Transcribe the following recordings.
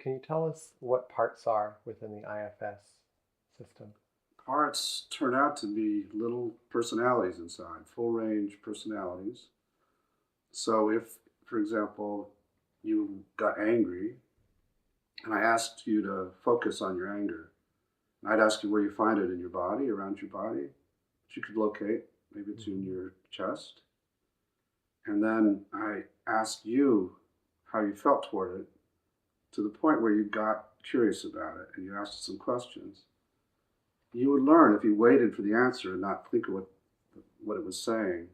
can you tell us what parts are within the IFS system? Parts turn out to be little personalities inside, full range personalities. So if, for example, you got angry and I asked you to focus on your anger, and I'd ask you where you find it in your body, around your body, that you could locate, maybe it's in your chest. And then I asked you how you felt toward it, to the point where you got curious about it and you asked some questions. You would learn, if you waited for the answer and not think of what it was saying,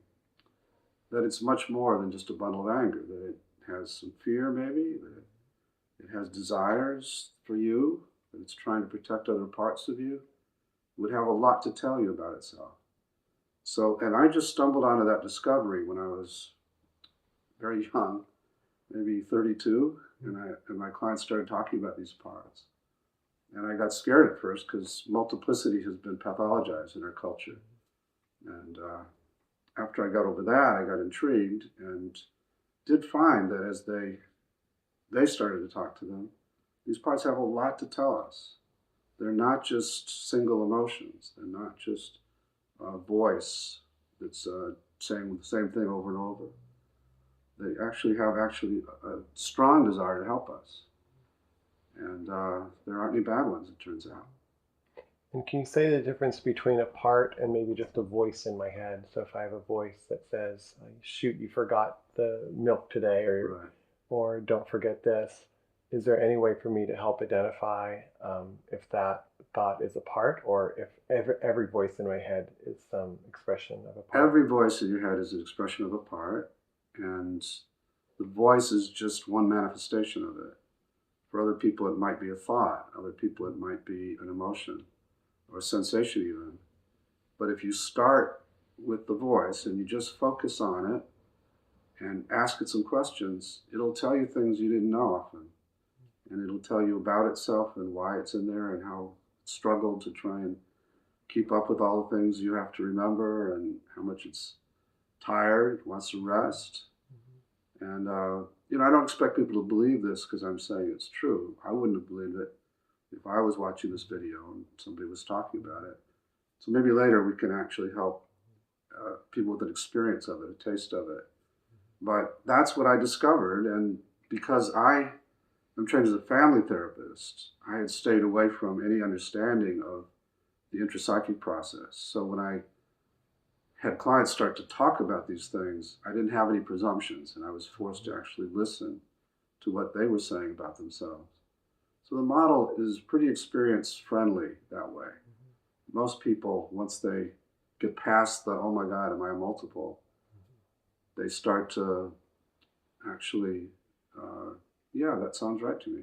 that it's much more than just a bundle of anger, that it has some fear maybe, that it has desires for you, that it's trying to protect other parts of you. It would have a lot to tell you about itself. So, and I just stumbled onto that discovery when I was very young, maybe 32, and my clients started talking about these parts. And I got scared at first because multiplicity has been pathologized in our culture. And after I got over that, I got intrigued and did find that as they started to talk to them, these parts have a lot to tell us. They're not just single emotions. They're not just a voice that's saying the same thing over and over. They actually have a strong desire to help us. And there aren't any bad ones, it turns out. And can you say the difference between a part and maybe just a voice in my head? So if I have a voice that says, shoot, you forgot the milk today, or don't forget this, is there any way for me to help identify if that thought is a part, or if every voice in my head is some expression of a part? Every voice in your head is an expression of a part, and the voice is just one manifestation of it. For other people, it might be a thought. Other people, it might be an emotion or a sensation even. But if you start with the voice and you just focus on it and ask it some questions, it'll tell you things you didn't know often. And it'll tell you about itself and why it's in there and how it struggled to try and keep up with all the things you have to remember and how much it's tired, wants to rest. And, I don't expect people to believe this because I'm saying it's true. I wouldn't have believed it if I was watching this video and somebody was talking about it. So maybe later we can actually help people with an experience of it, a taste of it. But that's what I discovered. And because I'm trained as a family therapist, I had stayed away from any understanding of the intrapsychic process. So when I had clients start to talk about these things, I didn't have any presumptions, and I was forced to actually listen to what they were saying about themselves. So the model is pretty experience-friendly that way. Most people, once they get past the, oh my God, am I a multiple, they start to actually, yeah, that sounds right to me.